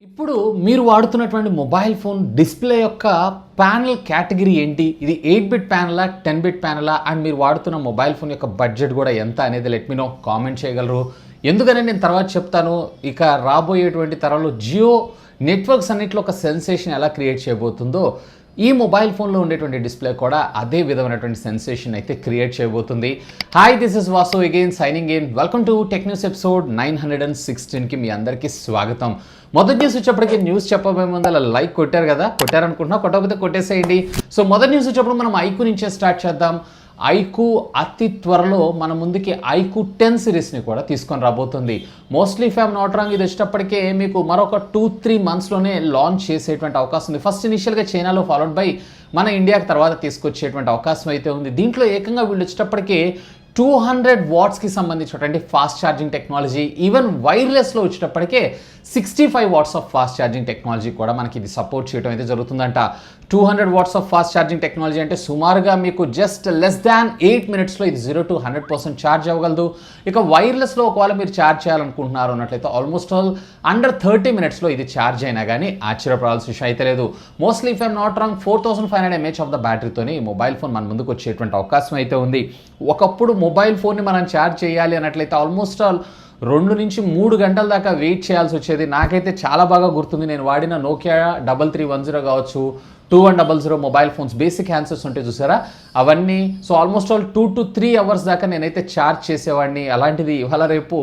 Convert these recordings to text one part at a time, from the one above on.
ఇప్పుడు మీరు వాడుతున్నటువంటి mobile phone display యొక్క ప్యానెల్ కేటగిరీ ఏంటి? ఇది 8-బిట్ ప్యానెలా, 10-బిట్ ప్యానెలా, అండ్ మీరు వాడుతున్న మొబైల్ ఫోన్ యొక్క బడ్జెట్ కూడా ఎంత అనేది లెట్ మీ నో, కామెంట్ చేయగలరు. ఎందుకని నేను తర్వాత చెప్తాను. ఇక రాబోయేటువంటి తరంలో జియో నెట్వర్క్స్ అన్నింటిలో ఒక సెన్సేషన్ ఎలా క్రియేట్ చేయబోతుందో ఈ మొబైల్ ఫోన్లో ఉండేటువంటి డిస్ప్లే కూడా అదే విధమైనటువంటి సెన్సేషన్ అయితే క్రియేట్ చేయబోతుంది. Hi, this is Vasu again signing in. Welcome to tech news episode 916కి మీ అందరికీ స్వాగతం. మొదటి న్యూస్ వచ్చేప్పటికి న్యూస్ చెప్పబోయే ముందు అలా లైక్ కొట్టారు కదా, కొట్టారనుకుంటున్నా, కొట్టకపోతే కొట్టేసేయండి. సో మొదటి న్యూస్ వచ్చేప్పుడు మనం ఐకూ నుంచే స్టార్ట్ చేద్దాం. ఐకూ అతి త్వరలో మన ముందుకి ఐకూ 10 సిరీస్ని కూడా తీసుకొని రాబోతుంది. Mostly if I'm not wrong, ఇది వచ్చేటప్పటికే మీకు మరొక 2-3 మంత్స్లోనే లాంచ్ చేసేటువంటి అవకాశం ఉంది. ఫస్ట్ ఇనిషియల్గా చైనాలో ఫాలోడ్ బై మన ఇండియాకి తర్వాత తీసుకొచ్చేటువంటి అవకాశం అయితే ఉంది. దీంట్లో ఏకంగా వీళ్ళు వచ్చేటప్పటికే 200 వాట్స్కి సంబంధించినటువంటి ఫాస్ట్ ఛార్జింగ్ టెక్నాలజీ, ఈవెన్ వైర్లెస్లో వచ్చేటప్పటికే 65 watts of fast charging technology కూడా మనకి ఇది సపోర్ట్ చేయడం అయితే జరుగుతుందంట. 200 watts of fast charging technology అంటే సుమారుగా మీకు జస్ట్ లెస్ దాన్ 8 మినిట్స్లో ఇది 0 to 100% ఛార్జ్ అవ్వగలదు. ఇక వైర్లెస్లో ఒకవేళ మీరు ఛార్జ్ చేయాలనుకుంటున్నారు అన్నట్లయితే ఆల్మోస్ట్ ఆల్ అండర్ 30 మినిట్స్లో ఇది ఛార్జ్ అయినా కానీ ఆశ్చర్యపడాల్సిన విషయం అయితే లేదు. Mostly if I'm not wrong 4500 mAh of the బ్యాటరీతోని మొబైల్ ఫోన్ మన ముందుకు వచ్చేటువంటి అవకాశం అయితే ఉంది. ఒకప్పుడు మొబైల్ ఫోన్ని మనం ఛార్జ్ చేయాలి అన్నట్లయితే ఆల్మోస్ట్ ఆల్ 2 నుంచి 3 గంటల దాకా వెయిట్ చేయాల్సి వచ్చేది. నాకైతే చాలా బాగా గుర్తుంది. నేను వాడిన నోకియా 3310 కావచ్చు, 2100 మొబైల్ ఫోన్స్, బేసిక్ హ్యాండ్సెట్స్ ఉంటాయి చూసారా, అవన్నీ. So almost all 2 to 3 hours దాకా నేనైతే ఛార్జ్ చేసేవాడిని. అలాంటిది ఇవాళ రేపు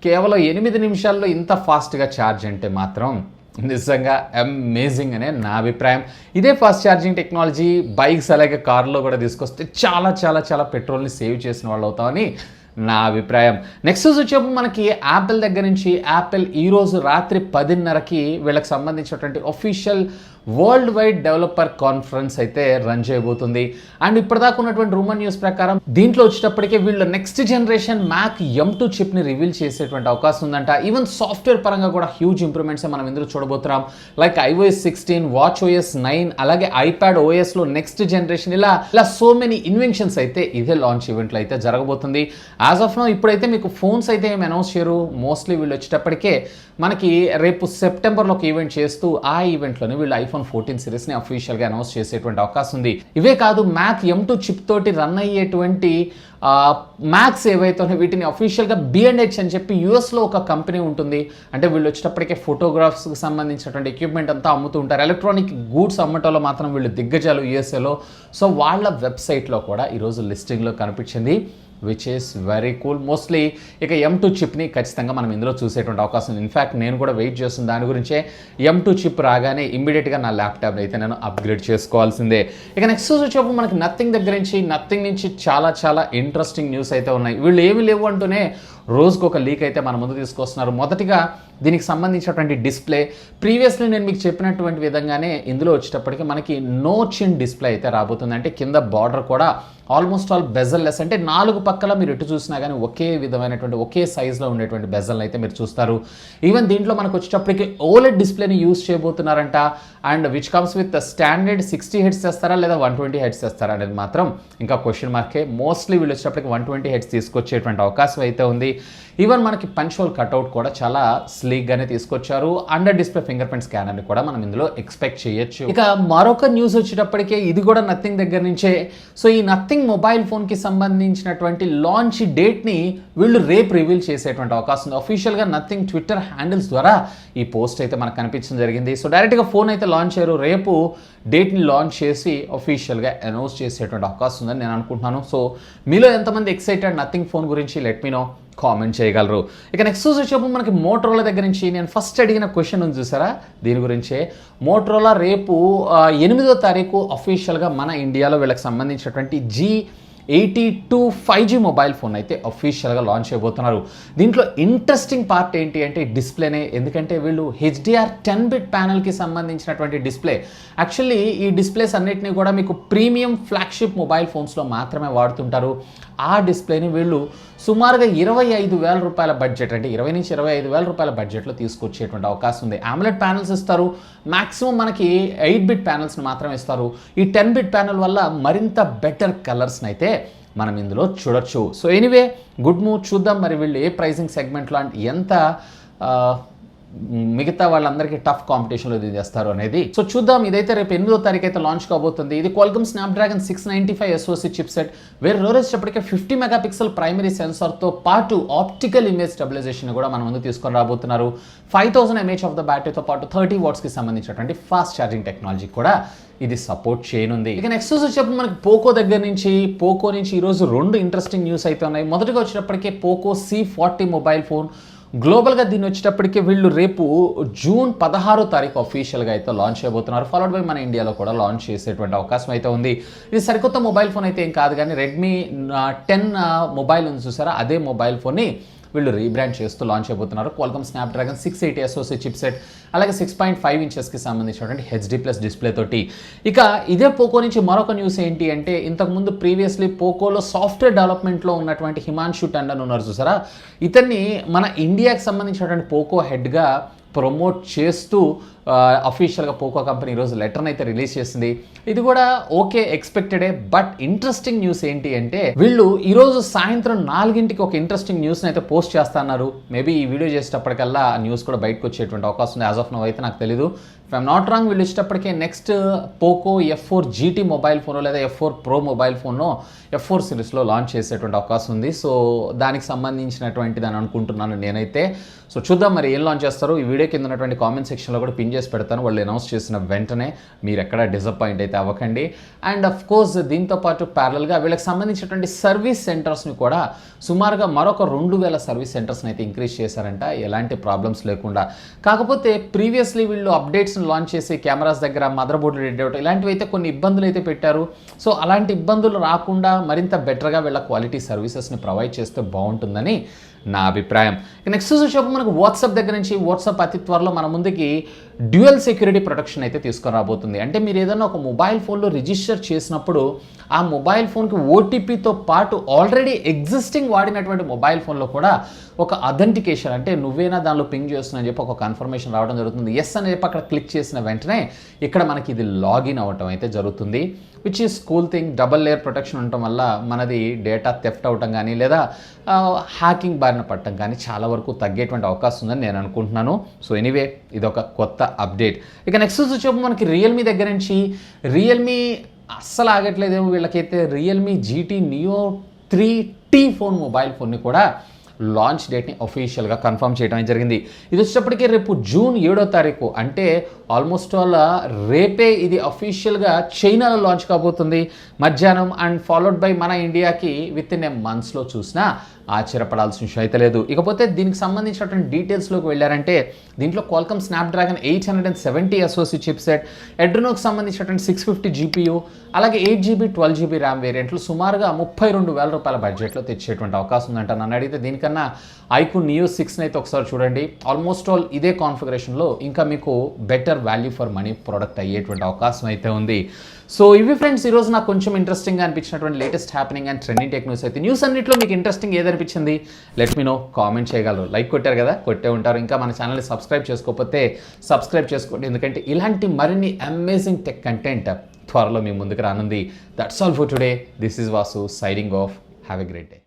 కేవలం 8 నిమిషాల్లో ఇంత ఫాస్ట్గా ఛార్జ్ అంటే మాత్రం నిజంగా అమేజింగ్ అనే నా అభిప్రాయం. ఇదే ఫాస్ట్ ఛార్జింగ్ టెక్నాలజీ బైక్స్ అలాగే కార్లో కూడా తీసుకొస్తే చాలా చాలా చాలా పెట్రోల్ని సేవ్ చేసిన వాళ్ళు అవుతామని నా అభిప్రాయం. నెక్స్ట్ వచ్చేప్పుడు మనకి యాపిల్ దగ్గర నుంచి యాపిల్ ఈరోజు రాత్రి 10:30కి వీళ్ళకి సంబంధించినటువంటి official world wide developer conference అయితే రన్ చేయబోతుంది. అండ్ ఇప్పటిదాకా ఉన్నటువంటి రూమర్ న్యూస్ ప్రకారం దీంట్లో వచ్చేటప్పటికే వీళ్ళు నెక్స్ట్ జనరేషన్ మ్యాక్ M2 చిప్ని రివీల్ చేసేటువంటి అవకాశం ఉందంట. ఈవెన్ సాఫ్ట్వేర్ పరంగా కూడా హ్యూజ్ ఇంప్రూవ్మెంట్స్ మనం ఇందులో చూడబోతున్నాం. లైక్ iOS 16, WatchOS 9, అలాగే iPad OSలో నెక్స్ట్ జనరేషన్, ఇలా సో మెనీ ఇన్వెన్షన్స్ అయితే ఇదే లాంచ్ ఈవెంట్లో అయితే జరగబోతుంది. యాజ్ ఆఫ్ నో ఇప్పుడైతే మీకు ఫోన్స్ అయితే ఏమి అనౌన్స్ చేయరు. మోస్ట్లీ వీళ్ళు వచ్చేటప్పటికే మనకి రేపు సెప్టెంబర్లో ఒక ఈవెంట్ చేస్తూ ఆ ఈవెంట్లోనే వీళ్ళు iPhone 14 సిరీస్ని అఫీషియల్గా అనౌన్స్ చేసేటువంటి అవకాశం ఉంది. ఇవే కాదు, మ్యాక్ M2 చిప్ తోటి రన్ అయ్యేటువంటి మ్యాక్స్ ఏవైతే వీటిని అఫీషియల్గా B&H అని చెప్పి యూఎస్లో ఒక కంపెనీ ఉంటుంది. అంటే వీళ్ళు వచ్చేటప్పటికే ఫోటోగ్రాఫ్స్కి సంబంధించినటువంటి ఎక్విప్మెంట్ అంతా అమ్ముతూ ఉంటారు. ఎలక్ట్రానిక్ గూడ్స్ అమ్మటంలో మాత్రం వీళ్ళు దిగ్గజాలు యూఎస్ఏలో. సో వాళ్ళ వెబ్సైట్లో కూడా ఈరోజు లిస్టింగ్లో కనిపించింది, which is very cool. Mostly ఇక M2 చిప్ని ఖచ్చితంగా మనం ఇందులో చూసేటువంటి అవకాశం ఉంది. ఇన్ఫ్యాక్ట్ నేను కూడా వెయిట్ చేస్తుంది దాని గురించే. M2 చిప్ రాగానే ఇమ్మీడియట్గా నా ల్యాప్టాప్ అయితే నేను అప్గ్రేడ్ చేసుకోవాల్సిందే. ఇక నెక్స్ట్ వచ్చేప్పుడు మనకి నథింగ్ దగ్గర నుంచి, నథింగ్ నుంచి చాలా చాలా ఇంట్రెస్టింగ్ న్యూస్ అయితే ఉన్నాయి. వీళ్ళు ఏమి లేవు అంటూనే రోజుకు ఒక లీక్ అయితే మన ముందు తీసుకొస్తున్నారు. మొదటిగా దీనికి సంబంధించినటువంటి డిస్ప్లే, ప్రీవియస్లీ నేను మీకు చెప్పినటువంటి విధంగానే ఇందులో వచ్చేటప్పటికి మనకి నో చిన్ డిస్ప్లే అయితే రాబోతుంది. అంటే కింద బార్డర్ కూడా ఆల్మోస్ట్ ఆల్ బెజల్ లెస్, అంటే 4 పక్కల మీరు ఎటు చూసినా కానీ ఒకే విధమైనటువంటి ఒకే సైజులో ఉండేటువంటి బెజల్ని అయితే మీరు చూస్తారు. ఈవెన్ దీంట్లో మనకు వచ్చేటప్పటికి OLED డిస్ప్లేని యూజ్ చేయబోతున్నారంట. And which comes with standard 60 Hz చేస్తారా లేదా 120 Hz చేస్తారా అనేది మాత్రం ఇంకా క్వశ్చన్ మార్కే. మోస్ట్లీ వీళ్ళు వచ్చేటప్పటికి 120 Hz తీసుకొచ్చేటువంటి అవకాశం అయితే ఉంది. ఈవెన్ మనకి పంచ్ హోల్ కట్అవుట్ కూడా చాలా స్లీక్గానే తీసుకొచ్చారు. అండర్ డిస్ప్లే ఫింగర్ ప్రింట్ స్కానర్ని కూడా మనం ఇందులో ఎక్స్పెక్ట్ చేయొచ్చు. ఇక మరొక న్యూస్ వచ్చేటప్పటికే ఇది కూడా నథింగ్ దగ్గర నుంచే. సో ఈ నథింగ్ మొబైల్ ఫోన్కి సంబంధించినటువంటి లాంచ్ డేట్ని వీళ్ళు రేపు రివీల్ చేసేటువంటి అవకాశం ఉంది. అఫీషియల్గా నథింగ్ ట్విట్టర్ హ్యాండిల్స్ ద్వారా ఈ పోస్ట్ అయితే మనకు కనిపించడం జరిగింది. సో డైరెక్ట్గా ఫోన్ అయితే లాంచ్ చేయరు, రేపు డేట్ని లాంచ్ చేసి అఫీషియల్గా అనౌన్స్ చేసేటువంటి అవకాశం ఉందని నేను అనుకుంటున్నాను. సో మీలో ఎంతమంది ఎక్సైటెడ్ నథింగ్ ఫోన్ గురించి లెట్ మీ నో, కామెంట్ చేయగలరు. ఇక నెక్స్ట్ వచ్చేప్పుడు మనకి మోటరోలా దగ్గర నుంచి నేను ఫస్ట్ అడిగిన క్వశ్చన్ ఉంది చూసారా, దీని గురించే. మోటరోలా రేపు 8వ తారీఖు అఫీషియల్గా మన ఇండియాలో వీళ్ళకి సంబంధించినటువంటి G82 5G మొబైల్ ఫోన్ అయితే అఫీషియల్గా లాంచ్ చేయబోతున్నారు. దీంట్లో ఇంట్రెస్టింగ్ పార్ట్ ఏంటి అంటే డిస్ప్లేనే. ఎందుకంటే వీళ్ళు HDR 10-బిట్ ప్యానెల్కి సంబంధించినటువంటి డిస్ప్లే, యాక్చువల్లీ ఈ డిస్ప్లేస్ అన్నిటినీ కూడా మీకు ప్రీమియం ఫ్లాగ్షిప్ మొబైల్ ఫోన్స్లో మాత్రమే వాడుతుంటారు. ఆ డిస్ప్లేని వీళ్ళు సుమారుగా 25,000 రూపాయల బడ్జెట్, అంటే 20 నుంచి 25,000 రూపాయల బడ్జెట్లో తీసుకొచ్చేటువంటి అవకాశం ఉంది. AMOLED ప్యానెల్స్ ఇస్తారు, మ్యాక్సిమం మనకి 8-బిట్ ప్యానెల్స్ని మాత్రమే ఇస్తారు. ఈ 10-బిట్ ప్యానెల్ వల్ల మరింత బెటర్ కలర్స్ని అయితే మనం ఇందులో చూడొచ్చు. So anyway, good move. చూద్దాం మరి వీళ్ళు ఏ ప్రైజింగ్ సెగ్మెంట్లో అండ్ ఎంత మిగతా వాళ్ళందరికీ టఫ్ కాంపిటీషన్లో ఇది చేస్తారు అనేది. సో చూద్దాం. ఇదైతే రేపు 8వ తారీఖు అయితే లాంచ్ కాబోతుంది. ఇది Qualcomm Snapdragon 695 SoC చిప్సెట్. వేరే రోజేటప్పటికే 50 మెగాపిక్సెల్ ప్రైమరీ సెన్సార్తో పాటు ఆప్టికల్ ఇమేజ్ స్టెబిలైజేషన్ కూడా మన ముందు తీసుకొని రాబోతున్నారు. 5000 mAh ఆఫ్ ద బ్యాటరీతో పాటు 30 వాట్స్కి సంబంధించినటువంటి ఫాస్ట్ ఛార్జింగ్ టెక్నాలజీ కూడా ఇది సపోర్ట్ చేయనుంది. ఇక నెక్స్ట్ వచ్చేటప్పుడు మనకి పోకో దగ్గర నుంచి ఈరోజు 2 ఇంట్రెస్టింగ్ న్యూస్ అయితే ఉన్నాయి. మొదటిగా వచ్చేటప్పటికే పోకో C40 మొబైల్ ఫోన్ గ్లోబల్గా దీన్ని వచ్చేటప్పటికి వీళ్ళు రేపు జూన్ 16వ తారీఖు అఫీషియల్గా అయితే లాంచ్ చేయబోతున్నారు. ఫాలోడ్ బై మన ఇండియాలో కూడా లాంచ్ చేసేటువంటి అవకాశం అయితే ఉంది. ఇది సరికొత్త మొబైల్ ఫోన్ అయితే ఏం కాదు, కానీ రెడ్మీ 10 మొబైల్ ఉంది చూసారా, అదే మొబైల్ ఫోన్ని వీళ్ళు రీబ్రాండ్ చేస్తూ లాంచ్ అయిపోతున్నారు. Qualcomm Snapdragon 680 SoC చిప్సెట్, అలాగే 6.5 ఇంచెస్కి సంబంధించినటువంటి HD+ డిస్ప్లే తోటి. ఇక ఇదే పోకో నుంచి మరొక న్యూస్ ఏంటి అంటే, ఇంతకుముందు ప్రీవియస్లీ పోకోలో సాఫ్ట్వేర్ డెవలప్మెంట్లో ఉన్నటువంటి హిమాన్షు టండన్ ఉన్నారు చూసారా, ఇతన్ని మన ఇండియాకి సంబంధించినటువంటి పోకో హెడ్గా ప్రమోట్ చేస్తూ అఫీషియల్గా పోకో కంపెనీ ఈరోజు లెటర్ని అయితే రిలీజ్ చేసింది. ఇది కూడా ఓకే, ఎక్స్పెక్టెడే. బట్ ఇంట్రెస్టింగ్ న్యూస్ ఏంటి అంటే, వీళ్ళు ఈరోజు సాయంత్రం 4ంటికి ఒక ఇంట్రెస్టింగ్ న్యూస్ని అయితే పోస్ట్ చేస్తున్నారు. మేబీ ఈ వీడియో చేసేటప్పటికల్లా ఆ న్యూస్ కూడా బయటకు వచ్చేటువంటి అవకాశం ఉంది. యాజ్ ఆఫ్ నౌ అయితే నాకు తెలీదు. ఇఫ్ ఐఎమ్ నాట్ రాంగ్, వీళ్ళు ఇచ్చేటప్పటికే next Poco F4 GT mobile phone లేదా F4 Pro మొబైల్ ఫోన్ను F4 సిరీస్లో లాంచ్ చేసేటువంటి అవకాశం ఉంది. సో దానికి సంబంధించినటువంటిది అని అనుకుంటున్నాను నేనైతే. సో చూద్దాం మరి ఏం లాంచ్ చేస్తారు. ఈ వీడియో కింద ఉన్నటువంటి కామెంట్ సెక్షన్లో కూడా పిన్ చేసి పెడతాను. వాళ్ళు అనౌన్స్ చేసిన వెంటనే మీరు ఎక్కడ డిసప్పాయింట్ అయితే అవ్వకండి. అండ్ అఫ్ కోర్స్ దీంతో పాటు ప్యారల్గా వీళ్ళకి సంబంధించినటువంటి సర్వీస్ సెంటర్స్ని కూడా సుమారుగా మరొక 2000 సర్వీస్ సెంటర్స్ని అయితే ఇంక్రీజ్ చేశారంట, ఎలాంటి ప్రాబ్లమ్స్ లేకుండా. కాకపోతే ప్రీవియస్లీ వీళ్ళు అప్డేట్స్ని లాంచ్ చేసి కెమెరాస్ దగ్గర మదర్ బోర్డు రెడీ అవుట్ ఇలాంటివి అయితే కొన్ని ఇబ్బందులు అయితే పెట్టారు. సో అలాంటి ఇబ్బందులు రాకుండా మరింత బెటర్గా వీళ్ళ క్వాలిటీ సర్వీసెస్ని ప్రొవైడ్ చేస్తే బాగుంటుందని నా అభిప్రాయం. నెక్స్ట్ వచ్చేటప్పుడు మనకు వాట్సాప్ దగ్గర నుంచి వాట్సాప్ అతి త్వరలో మన ముందుకి డ్యూయల్ సెక్యూరిటీ ప్రొటెక్షన్ అయితే తీసుకొని రాబోతుంది. అంటే మీరు ఏదైనా ఒక మొబైల్ ఫోన్లో రిజిస్టర్ చేసినప్పుడు ఆ మొబైల్ ఫోన్కి ఓటీపీతో పాటు ఆల్రెడీ ఎగ్జిస్టింగ్ వాడినటువంటి మొబైల్ ఫోన్లో కూడా ఒక అథెంటికేషన్, అంటే నువ్వేనా దానిలో పింగ్ చేస్తున్నావు అని చెప్పి ఒక కన్ఫర్మేషన్ రావడం జరుగుతుంది. ఎస్ అని చెప్పి అక్కడ క్లిక్ చేసిన వెంటనే ఇక్కడ మనకి ఇది లాగిన్ అవ్వటం అయితే జరుగుతుంది. Which is cool thing. Double layer protection ఉండటం వల్ల మనది డేటా థెఫ్ట్ అవటం కానీ లేదా హ్యాకింగ్ బారిన పడటం కానీ చాలా వరకు తగ్గేటువంటి అవకాశం ఉందని నేను అనుకుంటున్నాను. సో ఎనీవే ఇది ఒక కొత్త అప్డేట్. ఇక నెక్స్ట్ వచ్చేప్పుడు మనకి రియల్మీ దగ్గర నుంచి రియల్మీ అస్సలు ఆగట్లేదేమో వీళ్ళకైతే Realme GT Neo 3T phone mobile ఫోన్ని కూడా లాంచ్ డేట్ని అఫీషియల్గా కన్ఫర్మ్ చేయడం జరిగింది. ఇది వచ్చేటప్పటికీ రేపు జూన్ 7వ తారీఖు, అంటే ఆల్మోస్ట్ ఆల్ రేపే ఇది అఫీషియల్గా చైనాలో లాంచ్ కాబోతుంది మధ్యాహ్నం. అండ్ ఫాలోడ్ బై మన ఇండియాకి విత్ ఇన్ ఏ మంత్స్లో చూసినా ఆశ్చర్యపడాల్సిన విషయం అయితే లేదు. ఇకపోతే దీనికి సంబంధించినటువంటి డీటెయిల్స్లోకి వెళ్ళారంటే, దీంట్లో Qualcomm Snapdragon 870 SoC చిప్సెట్, Adrenoకి సంబంధించినటువంటి 650 GPU, అలాగే 8GB 12GB ర్యామ్ వేరియంట్లు సుమారుగా 32,000 రూపాయల బడ్జెట్లో తెచ్చేటువంటి అవకాశం ఉందంట. నన్ను అడిగితే దీనికన్నా Iqoo Neo 6 అయితే ఒకసారి చూడండి. ఆల్మోస్ట్ ఆల్ ఇదే కాన్ఫిగరేషన్లో ఇంకా మీకు better value for money product అయ్యేటువంటి అవకాశం అయితే ఉంది. సో ఇవి ఫ్రెండ్స్ ఈరోజు నాకు కొంచెం ఇంట్రెస్టింగ్గా అనిపించినటువంటి latest happening and trending tech news అయితే. న్యూస్ అన్నింటిలో మీకు ఇంట్రెస్టింగ్ ఏదనిపించింది లెట్ మీ నో, కామెంట్ చేయగలరు. లైక్ కొట్టారు కదా, కొట్టే ఉంటారు. ఇంకా మన ఛానల్ని సబ్స్క్రైబ్ చేసుకోకపోతే సబ్స్క్రైబ్ చేసుకోండి, ఎందుకంటే ఇలాంటి మరిన్ని అమేజింగ్ టెక్ కంటెంట్ త్వరలో మీ ముందుకు రానుంది. That's all for today. This is Vasu signing off. Have a great day.